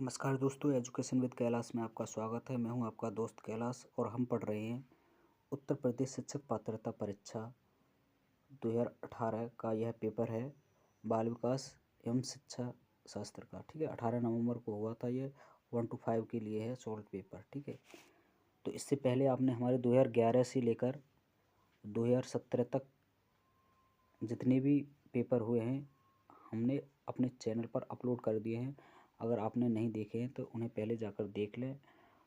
नमस्कार दोस्तों, education with Kailash में आपका स्वागत है। मैं हूं आपका दोस्त कैलाश और हम पढ़ रहे हैं उत्तर प्रदेश शिक्षक पात्रता परीक्षा 2018 का। यह पेपर है बाल विकास एवं शिक्षा शास्त्र का। ठीक है, 18 नवंबर को हुआ था। ये 1 to 5 के लिए है सॉल्व पेपर। ठीक है, तो इससे पहले आपने हमारे 2011 से लेकर 2017 तक जितने भी पेपर हुए हैं हमने अपने चैनल पर अपलोड कर दिए हैं। अगर आपने नहीं देखे हैं तो उन्हें पहले जाकर देख लें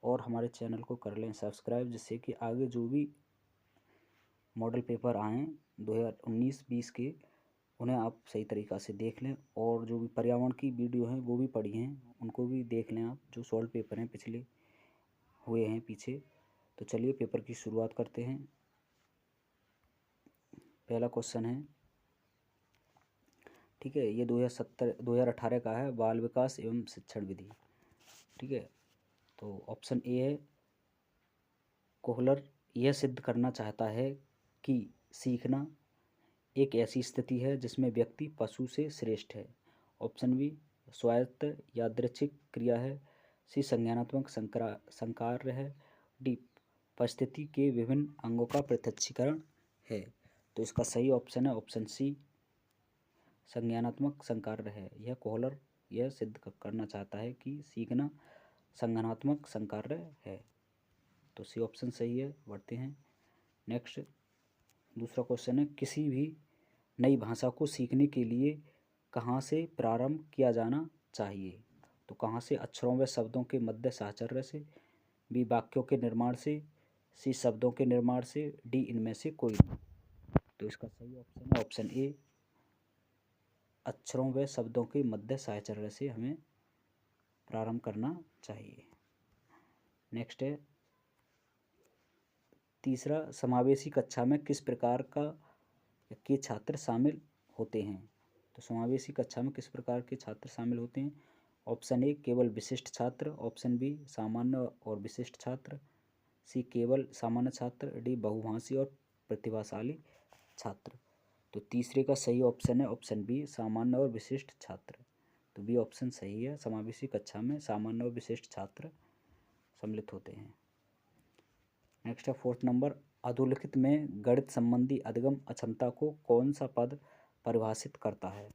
और हमारे चैनल को कर लें सब्सक्राइब, जिससे कि आगे जो भी मॉडल पेपर आएँ 2019-20 के उन्हें आप सही तरीक़ा से देख लें। और जो भी पर्यावरण की वीडियो हैं वो भी पढ़ी हैं, उनको भी देख लें आप, जो सॉल्व पेपर हैं पिछले हुए हैं पीछे। तो चलिए पेपर की शुरुआत करते हैं। पहला क्वेश्चन है, ठीक है, ये 2018 का है, बाल विकास एवं शिक्षण विधि। ठीक है, तो ऑप्शन ए है, कोहलर यह सिद्ध करना चाहता है कि सीखना एक ऐसी स्थिति है जिसमें व्यक्ति पशु से श्रेष्ठ है। ऑप्शन बी, स्वायत्त यादृच्छिक क्रिया है। सी, संज्ञानात्मक संकार्य है। डी, परिस्थिति के विभिन्न अंगों का प्रत्यक्षीकरण है। तो इसका सही ऑप्शन है ऑप्शन सी, संज्ञानात्मक संकार्य है। यह कोहलर यह सिद्ध करना चाहता है कि सीखना संज्ञानात्मक संकार्य है। तो सी ऑप्शन सही है। बढ़ते हैं नेक्स्ट। दूसरा क्वेश्चन है, किसी भी नई भाषा को सीखने के लिए कहाँ से प्रारंभ किया जाना चाहिए? तो कहाँ से? अक्षरों व शब्दों के मध्य साहचर्य से। बी, वाक्यों के निर्माण से। सी, शब्दों के निर्माण से। डी, इनमें से कोई नहीं। तो इसका सही ऑप्शन है ऑप्शन ए, अक्षरों व शब्दों के मध्य साहचर्य से हमें प्रारंभ करना चाहिए। नेक्स्ट है तीसरा, समावेशी कक्षा में किस प्रकार के छात्र शामिल होते हैं? तो समावेशी कक्षा में किस प्रकार के छात्र शामिल होते हैं? ऑप्शन ए, केवल विशिष्ट छात्र। ऑप्शन बी, सामान्य और विशिष्ट छात्र। सी, केवल सामान्य छात्र। डी, बहुभाषी और प्रतिभाशाली छात्र। तो तीसरे का सही ऑप्शन है ऑप्शन बी, सामान्य और विशिष्ट छात्र। तो बी ऑप्शन सही है, समावेशी कक्षा में सामान्य और विशिष्ट छात्र सम्मिलित होते हैं। नेक्स्ट है फोर्थ नंबर, अधोलिखित में गणित संबंधी अधिगम अक्षमता को कौन सा पद परिभाषित करता है?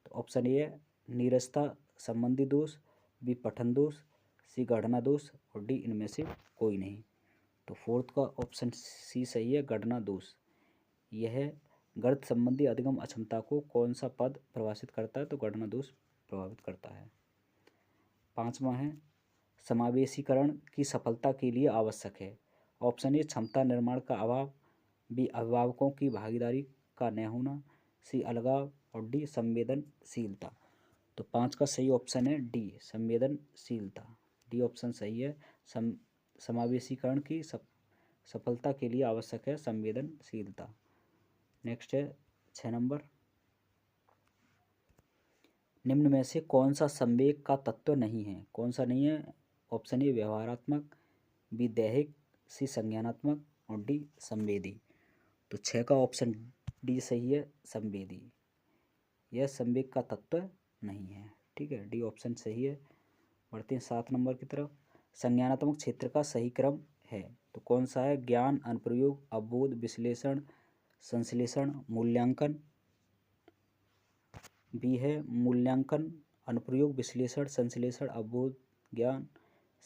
तो ऑप्शन ए है नीरसता संबंधी दोष। बी, पठन दोष। सी, गणना दोष। और डी, इनमें से कोई नहीं। तो फोर्थ का ऑप्शन सी सही है, गणना दोष। यह गणित संबंधी अधिगम अक्षमता को कौन सा पद प्रभावित करता है? तो गणना दोष प्रभावित करता है। पांचवा है, समावेशीकरण की सफलता के लिए आवश्यक है। ऑप्शन ए, क्षमता निर्माण का अभाव। बी, अभिभावकों की भागीदारी का न होना। सी, अलगाव। और डी, संवेदनशीलता। तो पाँच का सही ऑप्शन है डी, संवेदनशीलता। डी ऑप्शन सही है। समावेशीकरण की सफलता के लिए आवश्यक है संवेदनशीलता। नेक्स्ट है 6 नंबर, निम्न में से कौन सा संवेग का तत्व नहीं है? कौन सा नहीं है? ऑप्शन ए, व्यवहारात्मक। बी, दैहिक। सी, संज्ञानात्मक। और डी, संवेदी। तो 6 का ऑप्शन डी सही है, संवेदी। यह संवेग का तत्व नहीं है। ठीक है, डी ऑप्शन सही है। बढ़ते हैं 7 नंबर की तरफ, संज्ञानात्मक क्षेत्र का सही क्रम है तो कौन सा है? ज्ञान, अनुप्रयोग, अवबोध, विश्लेषण, संश्लेषण, मूल्यांकन। बी है मूल्यांकन, अनुप्रयोग, विश्लेषण, संश्लेषण, अवबोध, ज्ञान।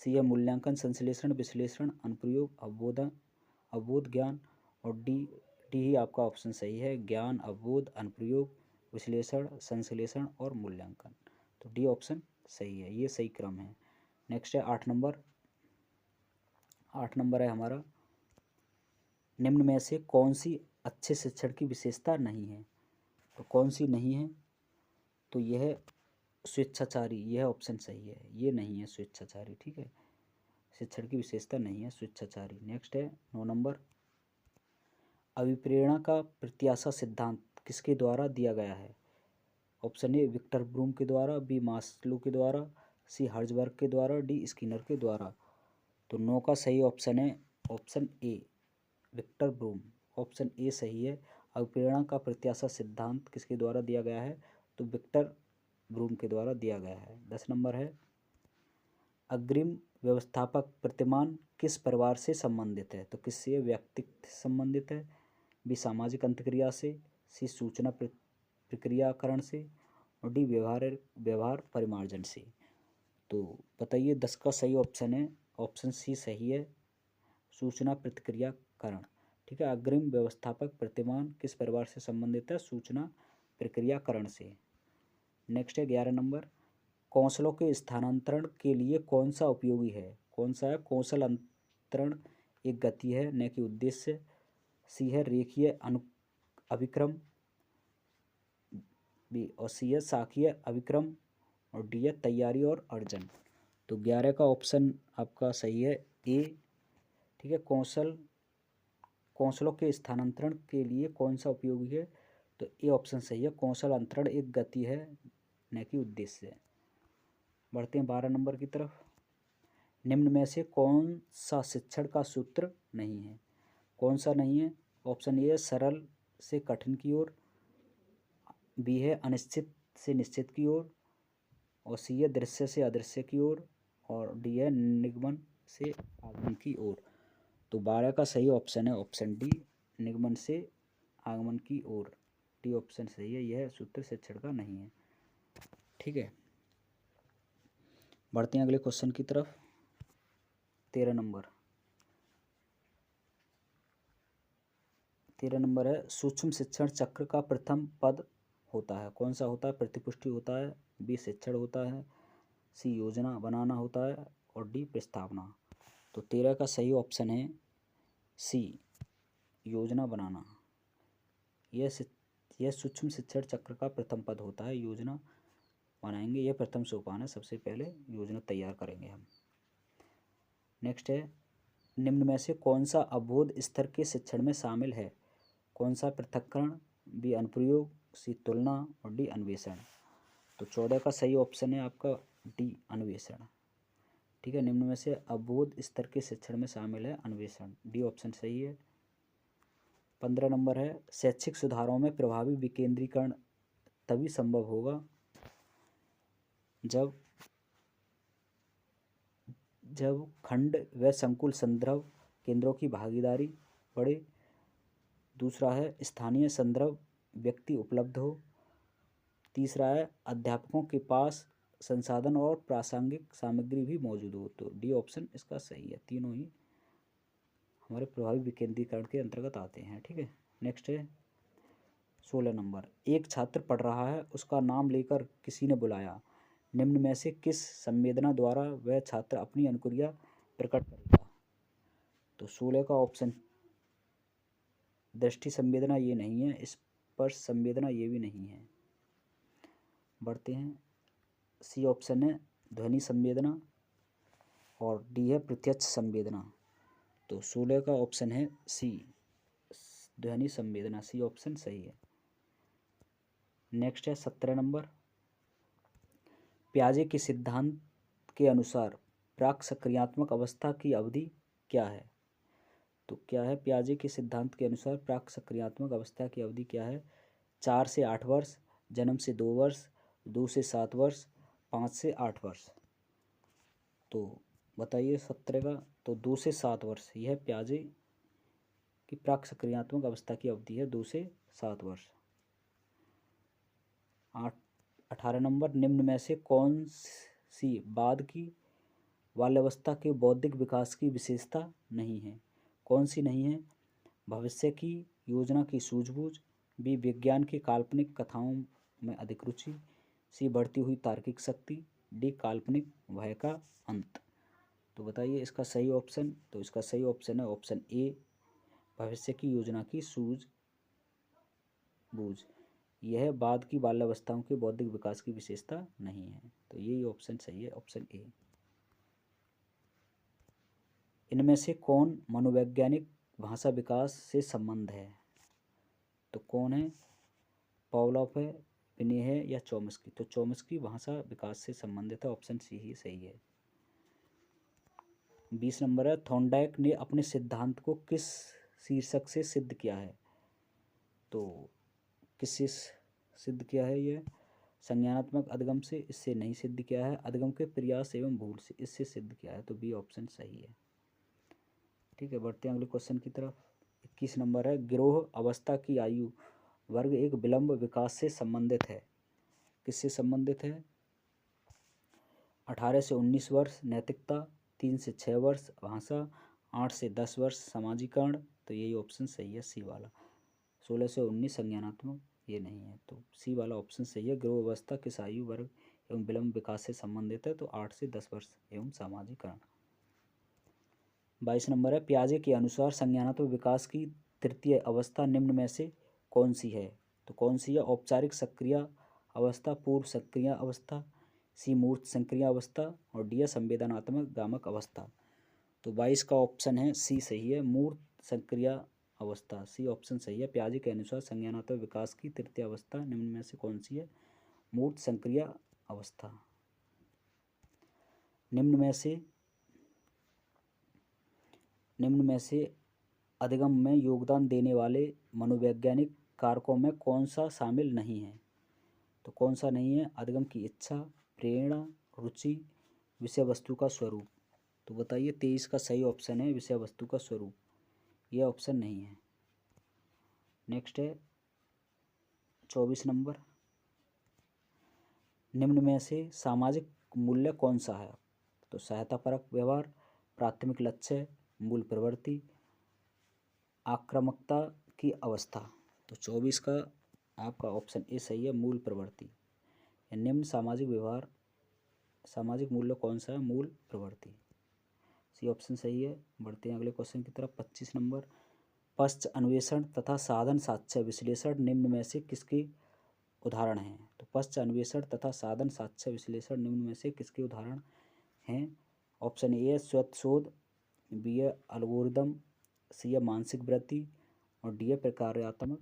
सी है मूल्यांकन, संश्लेषण, विश्लेषण, अनुप्रयोग, अवबोध, ज्ञान। और डी ही आपका ऑप्शन सही है, ज्ञान, अवबोध, अनुप्रयोग, विश्लेषण, संश्लेषण और मूल्यांकन। तो डी ऑप्शन सही है, ये सही क्रम है। नेक्स्ट है 8 नंबर। 8 नंबर है हमारा, निम्न में से कौन सी अच्छे शिक्षण की विशेषता नहीं है? तो कौन सी नहीं है? तो यह स्वेच्छाचारी, यह ऑप्शन सही है, ये नहीं है स्वेच्छाचारी। ठीक है, शिक्षण की विशेषता नहीं है स्वेच्छाचारी। नेक्स्ट है 9 नंबर, अभिप्रेरणा का प्रत्याशा सिद्धांत किसके द्वारा दिया गया है? ऑप्शन ए, विक्टर ब्रूम के द्वारा। बी, मास्लो के द्वारा। सी, हर्जबर्ग के द्वारा। डी, स्किनर के द्वारा। तो 9 का सही ऑप्शन है option A, Victor Vroom. Option A सही है, अभिप्रेरणा का प्रत्याशा सिद्धांत किसके द्वारा दिया गया है? तो विक्टर ब्रूम के द्वारा दिया गया है। 10 नंबर है, अग्रिम व्यवस्थापक प्रतिमान किस परिवार से संबंधित है? तो किससे? व्यक्तित्व से संबंधित है। बी सामाजिक अंतक्रिया से। सी सूचना प्रक्रियाकरण से। और डी व्यवहार परिमार्जन से। तो बताइए 10 का सही ऑप्शन है ऑप्शन सी सही है, सूचना प्रक्रियाकरण। ठीक है, अग्रिम व्यवस्थापक प्रतिमान किस परिवार से संबंधित है? सूचना प्रक्रियाकरण से। नेक्स्ट है 11 नंबर, कौशलों के स्थानांतरण के लिए कौन सा उपयोगी है? कौन सा है? कौशल अंतरण एक गति है न कि उद्देश्य। सी है रेखीय अभिक्रम। बी और सी है शाखीय अभिक्रम। और डी है तैयारी और अर्जन। तो 11 का ऑप्शन आपका सही है ए। ठीक है, कौशलों के स्थानांतरण के लिए कौन सा उपयोगी है? तो ए ऑप्शन सही है, कौशल अंतरण एक गति है न कि उद्देश्य। बढ़ते हैं 12 नंबर की तरफ। निम्न में से कौन सा शिक्षण का सूत्र नहीं है? कौन सा नहीं है? ऑप्शन ए है सरल से कठिन की ओर। बी है अनिश्चित से निश्चित की ओर। और सी है दृश्य से अदृश्य की ओर। और डी है निगमन से आगमन की ओर। तो 12 का सही ऑप्शन है ऑप्शन डी, निगमन से आगमन की ओर। डी ऑप्शन सही है, यह सूत्र शिक्षण का नहीं है। ठीक है, बढ़ते हैं अगले क्वेश्चन की तरफ। 13 नंबर है, सूक्ष्म शिक्षण चक्र का प्रथम पद होता है। कौन सा होता है? प्रतिपुष्टि होता है। बी शिक्षण होता है। सी योजना बनाना होता है। और डी प्रस्तावना। तो 13 का सही ऑप्शन है सी, योजना बनाना। यह सूक्ष्म शिक्षण चक्र का प्रथम पद होता है। योजना बनाएंगे, यह प्रथम सोपान है, सबसे पहले योजना तैयार करेंगे हम। नेक्स्ट है, निम्न में से कौन सा अवबोध स्तर के शिक्षण में शामिल है? कौन सा? पृथक्करण। बी अनुप्रयोग। सी तुलना। और डी अन्वेषण। तो 14 का सही ऑप्शन है आपका डी अन्वेषण। ठीक है, निम्न में से अवबोध स्तर के शिक्षण में शामिल है अन्वेषण। डी ऑप्शन सही है। 15 नंबर है, शैक्षिक सुधारों में प्रभावी विकेंद्रीकरण तभी संभव होगा जब खंड व संकुल संदर्भ केंद्रों की भागीदारी बढ़े। दूसरा है स्थानीय संदर्भ व्यक्ति उपलब्ध हो। तीसरा है अध्यापकों के पास संसाधन और प्रासंगिक सामग्री भी मौजूद हो। तो डी ऑप्शन इसका सही है, तीनों ही हमारे प्रभावी विकेंद्रीकरण के अंतर्गत आते हैं। ठीक है, नेक्स्ट है 16 नंबर, एक छात्र पढ़ रहा है, उसका नाम लेकर किसी ने बुलाया, निम्न में से किस संवेदना द्वारा वह छात्र अपनी अनुक्रिया प्रकट करेगा? तो 16 का ऑप्शन दृष्टि संवेदना ये नहीं है, स्पर्श संवेदना ये भी नहीं है। बढ़ते हैं, सी ऑप्शन है ध्वनि संवेदना। और डी है प्रत्यक्ष संवेदना। तो 16 का ऑप्शन है सी, ध्वनि संवेदना। सी ऑप्शन सही है। नेक्स्ट है 17 नंबर, पियाजे के सिद्धांत के अनुसार प्राक सक्रियात्मक अवस्था की अवधि क्या है? तो क्या है? पियाजे के सिद्धांत के अनुसार प्राक सक्रियात्मक अवस्था की अवधि क्या है? 4 से 8 वर्ष, जन्म से 2 वर्ष, 2 से 7 वर्ष, 5 से 8 वर्ष। तो बताइए 17 का। तो 2 से 7 वर्ष यह पियाजे की प्राक सक्रियात्मक अवस्था की अवधि है, 2 से 7 वर्ष। 18 नंबर, निम्न में से कौन सी बाद की बाल्यावस्था के बौद्धिक विकास की विशेषता नहीं है? कौन सी नहीं है? भविष्य की योजना की सूझबूझ। बी विज्ञान की काल्पनिक कथाओं में अधिक रुचि। सी बढ़ती हुई तार्किक शक्ति। डी काल्पनिक भय का अंत। तो बताइए इसका सही ऑप्शन। तो इसका सही ऑप्शन है ऑप्शन ए, भविष्य की योजना की सूझबूझ। यह बाद की बाल्यावस्थाओं के बौद्धिक विकास की विशेषता नहीं है। तो यही ऑप्शन सही है, ऑप्शन ए। इनमें से कौन मनोवैज्ञानिक भाषा विकास से संबंध है? तो कौन है? पावलोव है, विने है या चॉम्स्की? तो चॉम्स्की भाषा विकास से संबंधित है, ऑप्शन सी ही सही है। 20 नंबर है, थॉर्नडाइक ने अपने सिद्धांत को किस शीर्षक से सिद्ध किया है? तो किससे सिद्ध किया है? यह संज्ञानात्मक अधिगम से, इससे नहीं सिद्ध किया है। अधिगम के प्रयास एवं भूल से, इससे सिद्ध किया है। तो बी ऑप्शन सही है। ठीक है, बढ़ते हैं अगले क्वेश्चन की तरफ। 21 नंबर है, गिरोह अवस्था की आयु वर्ग एक विलंब विकास से संबंधित है। किससे संबंधित है? 18 से 19 वर्ष नैतिकता, 3 से 6 वर्ष भाषा, 8 से 10 वर्ष सामाजिकरण। तो यही ऑप्शन सही है, सी वाला। 16 से 19 संज्ञानात्मक ये नहीं है, तो सी वाला ऑप्शन सही है। गिरोह अवस्था किस आयु वर्ग एवं विलंब विकास से संबंधित है? तो 8 से 10 वर्ष एवं सामाजिकरण। 22 नंबर है, पियाजे के अनुसार संज्ञानात्मक विकास की तृतीय अवस्था निम्न में से कौन सी है? तो कौन सी है? औपचारिक सक्रिय अवस्था, पूर्व सक्रिय अवस्था, सी मूर्त सक्रिय अवस्था, और डी संवेदनात्मक गामक अवस्था। तो 22 का ऑप्शन है सी सही है, मूर्त सक्रिय अवस्था। सी ऑप्शन सही है। पियाजे के अनुसार संज्ञानात्मक विकास की तृतीय अवस्था निम्न में से कौन सी है? मूर्त सक्रिय अवस्था। निम्न में से अधिगम में योगदान देने वाले मनोवैज्ञानिक कारकों में कौन सा शामिल नहीं है? तो कौन सा नहीं है? अधिगम की इच्छा, प्रेरणा, रुचि, विषय वस्तु का स्वरूप। तो बताइए, 23 का सही ऑप्शन है विषय वस्तु का स्वरूप, यह ऑप्शन नहीं है। नेक्स्ट है 24 नंबर, निम्न में से सामाजिक मूल्य कौन सा है? तो सहायतापरक व्यवहार, प्राथमिक लक्ष्य, मूल प्रवृत्ति, आक्रामकता की अवस्था। तो 24 का आपका ऑप्शन ए सही है, मूल प्रवृत्ति। निम्न सामाजिक व्यवहार, सामाजिक मूल्य कौन सा है? मूल प्रवृत्ति। सी ऑप्शन सही है। बढ़ते हैं अगले क्वेश्चन की तरफ। 25 नंबर, पश्च अन्वेषण तथा साधन साक्ष्य विश्लेषण निम्न में से किसके उदाहरण हैं? तो पश्च अन्वेषण तथा साधन साक्ष्य विश्लेषण निम्न में से किसके उदाहरण हैं? ऑप्शन ए है स्वत शोध, बी है एल्गोरिदम, सी है मानसिक वृत्ति, और डी है प्रकार्यात्मक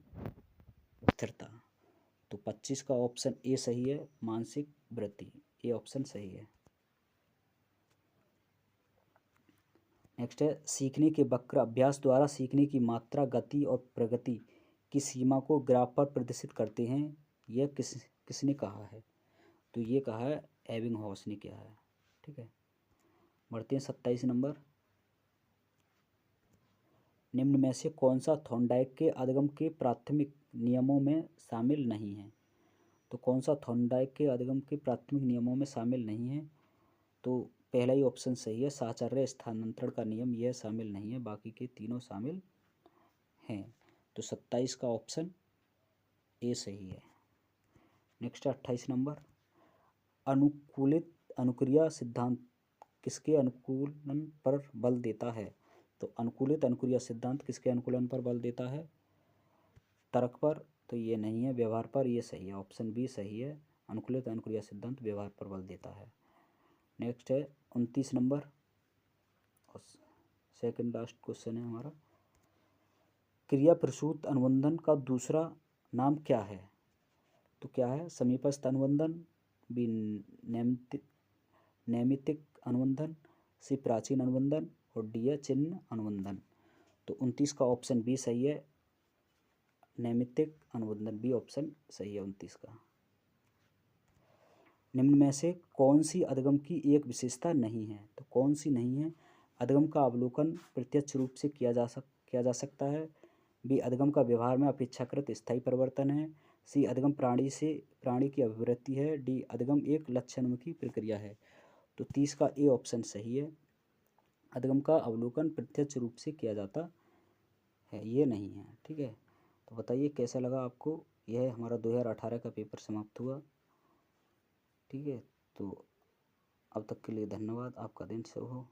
स्थिरता। तो 25 का ऑप्शन ए सही है, मानसिक वृत्ति, ये ऑप्शन सही है। नेक्स्ट है, सीखने के वक्र अभ्यास द्वारा सीखने की मात्रा, गति और प्रगति की सीमा को ग्राफ पर प्रदर्शित करते हैं। यह किसने कहा है? तो ये कहा है एबिंगहॉस ने किया है। ठीक है, बढ़ते हैं 27 नंबर, निम्न में से कौन सा थॉर्नडाइक के अधिगम के प्राथमिक नियमों में शामिल नहीं है? तो कौन सा थॉर्नडाइक के अधिगम के प्राथमिक नियमों में शामिल नहीं है? तो पहला ही ऑप्शन सही है, साहचर्य स्थानांतरण का नियम, यह शामिल नहीं है, बाकी के तीनों शामिल हैं। तो 27 का ऑप्शन ए सही है। नेक्स्ट 28 नंबर, अनुकूलित अनुक्रिया सिद्धांत किसके अनुकूलन पर बल देता है? तो अनुकूलित अनुक्रिया सिद्धांत किसके अनुकूलन पर बल देता है? तर्क पर। तो ये नहीं है, व्यवहार पर, ये सही है, ऑप्शन बी सही है, अनुकूलित अनुक्रिया सिद्धांत व्यवहार पर बल देता है। नेक्स्ट है 29 नंबर, और सेकंड लास्ट क्वेश्चन है हमारा, क्रिया प्रसूत अनुबंधन का दूसरा नाम क्या है? तो क्या है? समीपस्थ अनुबंधन, बी नैमित्तिक अनुबंधन, सी प्राचीन अनुबंधन, और डी है चिन्ह अनुबंधन। तो 29 का ऑप्शन बी सही है, नैमित्तिक अनुबंधन, बी ऑप्शन सही है 29 का। निम्न में से कौन सी अधिगम की एक विशेषता नहीं है? तो कौन सी नहीं है? अधिगम का अवलोकन प्रत्यक्ष रूप से किया जा सकता है, बी अधिगम का व्यवहार में अपेक्षाकृत स्थायी परिवर्तन है, सी अधिगम प्राणी की अभिवृत्ति है, डी अधिगम एक लक्ष्योन्मुखी प्रक्रिया है। तो 30 का ए ऑप्शन सही है, अधिगम का अवलोकन प्रत्यक्ष रूप से किया जाता है, ये नहीं है। ठीक है, तो बताइए कैसा लगा आपको? यह हमारा 2018 का पेपर समाप्त हुआ। ठीक है, तो अब तक के लिए धन्यवाद, आपका दिन शुभ हो।